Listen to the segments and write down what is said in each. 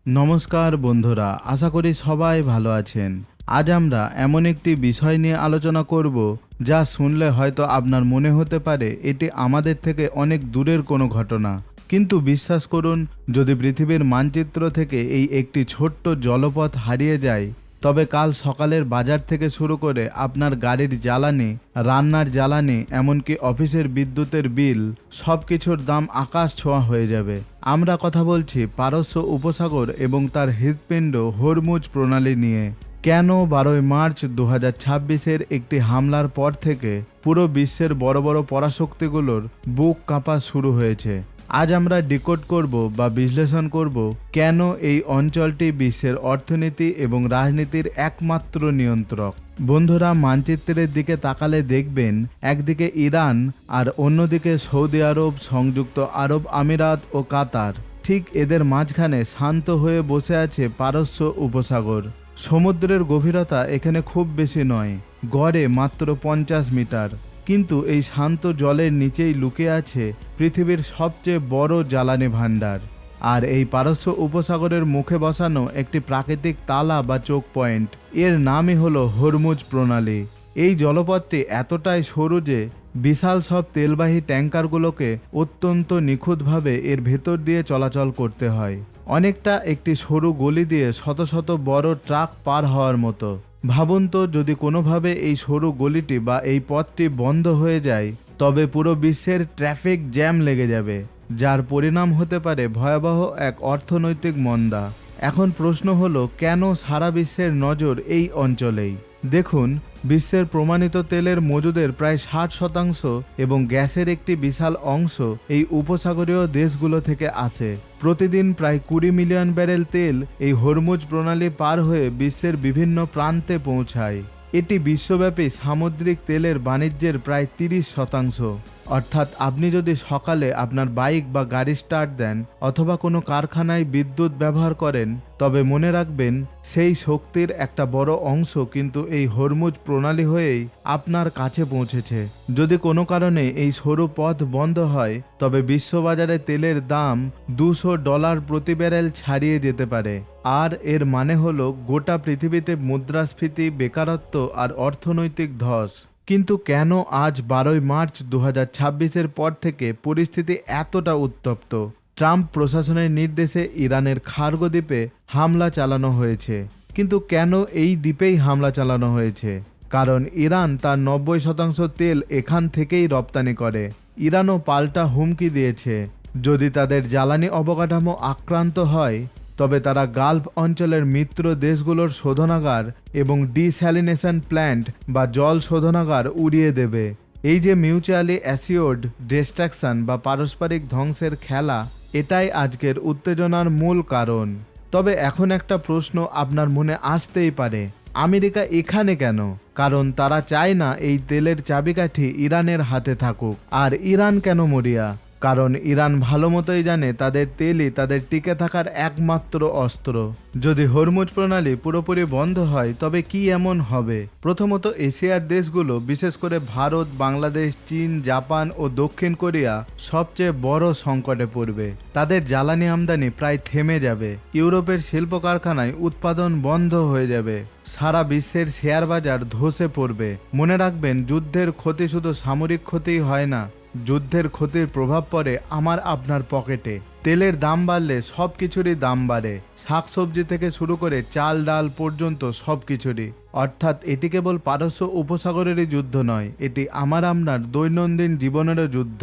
নমস্কার বন্ধুরা, আশা করি সবাই ভালো আছেন। আজ আমরা এমন একটি বিষয় নিয়ে আলোচনা করব যা শুনলে হয়তো আপনার মনে হতে পারে এটি আমাদের থেকে অনেক দূরের কোনো ঘটনা, কিন্তু বিশ্বাস করুন, যদি পৃথিবীর মানচিত্র থেকে এই একটি ছোট্ট জলপথ হারিয়ে যায়, তবে কাল সকালের বাজার থেকে শুরু করে আপনার গাড়ির জ্বালানি, রান্নার জ্বালানি, এমনকি অফিসের বিদ্যুতের বিল, সব কিছুর দাম আকাশ ছোঁয়া হয়ে যাবে। আমরা কথা বলছি পারস্য উপসাগর এবং তার হৃৎপিণ্ড হরমুজ প্রণালী নিয়ে। কেন 12ই মার্চ 2026-এর একটি হামলার পর থেকে পুরো বিশ্বের বড় বড় পরাশক্তিগুলোর বুক কাঁপা শুরু হয়েছে। আজ আমরা ডিকোড করব বা বিশ্লেষণ করব কেন এই অঞ্চলটি বিশ্বের অর্থনীতি এবং রাজনীতির একমাত্র নিয়ন্ত্রক। বন্ধুরা, মানচিত্রের দিকে তাকালে দেখবেন একদিকে ইরান আর অন্যদিকে সৌদি আরব, সংযুক্ত আরব আমিরাত ও কাতার। ঠিক এদের মাঝখানে শান্ত হয়ে বসে আছে পারস্য উপসাগর। সমুদ্রের গভীরতা এখানে খুব বেশি নয়, গড়ে মাত্র 50 মিটার। কিন্তু এই শান্ত জলের নিচেই লুকিয়ে আছে পৃথিবীর সবচেয়ে বড় জ্বালানি ভাণ্ডার। আর এই পারস্য উপসাগরের মুখে বসানো একটি প্রাকৃতিক তালা বা চোক পয়েন্ট, এর নামই হলো হরমুজ প্রণালী। এই জলপথটি এতটাই সরু যে বিশাল সব তেলবাহী ট্যাঙ্কারগুলোকে অত্যন্ত নিখুঁতভাবে এর ভেতর দিয়ে চলাচল করতে হয়, অনেকটা একটি সরু গলি দিয়ে শত শত বড় ট্রাক পার হওয়ার মতো। ভাবুন তো, যদি কোনোভাবে এই সরু গলিটি বা এই পথটি বন্ধ হয়ে যায়, তবে পুরো বিশ্বের ট্রাফিক জ্যাম লেগে যাবে, যার পরিণাম হতে পারে ভয়াবহ এক অর্থনৈতিক মন্দা। এখন প্রশ্ন হলো, কেন সারা বিশ্বের নজর এই অঞ্চলেই? দেখুন, বিশ্বের প্রমাণিত তেলের মজুদের প্রায় 60% এবং গ্যাসের একটি বিশাল অংশ এই উপসাগরীয় দেশগুলো থেকে আসে। প্রতিদিন প্রায় 20 মিলিয়ন ব্যারেল তেল এই হরমুজ প্রণালী পার হয়ে বিশ্বের বিভিন্ন প্রান্তে পৌঁছায়। এটি বিশ্বব্যাপী সামুদ্রিক তেলের বাণিজ্যের প্রায় 30%। অর্থাৎ আপনি যদি সকালে আপনার বাইক বা গাড়ি স্টার্ট দেন অথবা কোনো কারখানায় বিদ্যুৎ ব্যবহার করেন, তবে মনে রাখবেন সেই শক্তির একটা বড় অংশ কিন্তু এই হরমুজ প্রণালী হয়েই আপনার কাছে পৌঁছেছে। যদি কোনো কারণে এই সরু পথ বন্ধ হয়, তবে বিশ্ববাজারে তেলের দাম $200 প্রতি ব্যারেল ছাড়িয়ে যেতে পারে। আর এর মানে হলো গোটা পৃথিবীতে মুদ্রাস্ফীতি, বেকারত্ব আর অর্থনৈতিক ধস। কিন্তু কেন আজ 12ই মার্চ 2026-এর পর থেকে পরিস্থিতি এতটা উত্তপ্ত? ট্রাম্প প্রশাসনের নির্দেশে ইরানের খার্গো দ্বীপে হামলা চালানো হয়েছে। কিন্তু কেন এই দ্বীপেই হামলা চালানো হয়েছে? কারণ ইরান তার 90% তেল এখান থেকেই রপ্তানি করে। ইরানও পাল্টা হুমকি দিয়েছে, যদি তাদের জ্বালানি অবকাঠামো আক্রান্ত হয়, তবে তারা গালফ অঞ্চলের মিত্র দেশগুলোর শোধনাগার এবং ডিস্যালিনেশন প্ল্যান্ট বা জল শোধনাগার উড়িয়ে দেবে। এই যে মিউচুয়ালি অ্যাসিওর্ড ডিস্ট্রাকশন বা পারস্পরিক ধ্বংসের খেলা, এটাই আজকের উত্তেজনার মূল কারণ। তবে এখন একটা প্রশ্ন আপনার মনে আসতেই পারে, আমেরিকা এখানে কেন? কারণ তারা চায় না এই তেলের চাবিকাঠি ইরানের হাতে থাকুক। আর ইরান কেন মরিয়া? কারণ ইরান ভালো মতোই জানে তাদের তেলই তাদের টিকে থাকার একমাত্র অস্ত্র। যদি হরমুজ প্রণালী পুরোপুরি বন্ধ হয়, তবে কি এমন হবে? প্রথমত, এশিয়ার দেশগুলো, বিশেষ করে ভারত, বাংলাদেশ, চীন, জাপান ও দক্ষিণ কোরিয়া সবচেয়ে বড় সংকটে পড়বে। তাদের জ্বালানি আমদানি প্রায় থেমে যাবে। ইউরোপের শিল্প কারখানায় উৎপাদন বন্ধ হয়ে যাবে। সারা বিশ্বের শেয়ার বাজার ধসে পড়বে। মনে রাখবেন, যুদ্ধের ক্ষতি শুধু সামরিক ক্ষতিই হয় না, যুদ্ধের ক্ষতির প্রভাব পড়ে আমার আপনার পকেটে। তেলের দাম বাড়লে সব কিছুরই দাম বাড়ে, শাকসবজি থেকে শুরু করে চাল ডাল পর্যন্ত সব কিছুরই। অর্থাৎ এটি কেবল পারস্য উপসাগরেরই যুদ্ধ নয়, এটি আমার আপনার দৈনন্দিন জীবনেরও যুদ্ধ।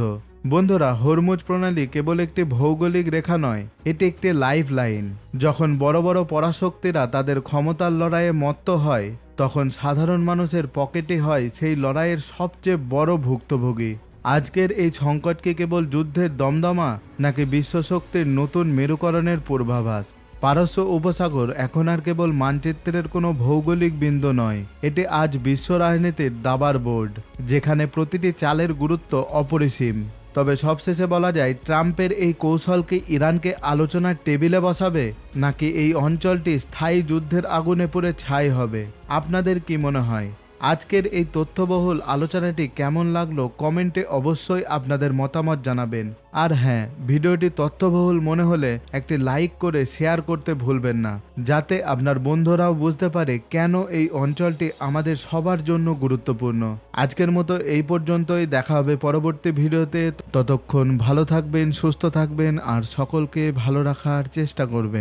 বন্ধুরা, হরমুজ প্রণালী কেবল একটি ভৌগোলিক রেখা নয়, এটি একটি লাইফ লাইন। যখন বড় বড় পরাশক্তিরা তাদের ক্ষমতার লড়াইয়ে মত্ত হয়, তখন সাধারণ মানুষের পকেটে হয় সেই লড়াইয়ের সবচেয়ে বড় ভুক্তভোগী। আজকের এই সংকট কি কেবল যুদ্ধের দমদমা, নাকি বিশ্বশক্তির নতুন মেরুকরণের পূর্বাভাস? পারস্য উপসাগর এখন আর কেবল মানচিত্রের কোনো ভৌগোলিক বিন্দু নয়, এটি আজ বিশ্ব রাজনীতির দাবার বোর্ড, যেখানে প্রতিটি চালের গুরুত্ব অপরিসীম। তবে সবশেষে বলা যায়, ট্রাম্পের এই কৌশল কি ইরানকে আলোচনার টেবিলে বসাবে, নাকি এই অঞ্চলটি স্থায়ী যুদ্ধের আগুনে পুড়ে ছাই হবে? আপনাদের কি মনে হয়? আজকের এই তথ্যবহুল আলোচনাটি কেমন লাগলো কমেন্টে অবশ্যই আপনাদের মতামত জানাবেন। আর হ্যাঁ, ভিডিওটি তথ্যবহুল মনে হলে একটি লাইক করে শেয়ার করতে ভুলবেন না, যাতে আপনার বন্ধুরাও বুঝতে পারে কেন এই অঞ্চলটি আমাদের সবার জন্য গুরুত্বপূর্ণ। আজকের মতো এই পর্যন্তই, দেখা হবে পরবর্তী ভিডিওতে। ততক্ষণ ভালো থাকবেন, সুস্থ থাকবেন আর সকলকে ভালো রাখার চেষ্টা করবেন।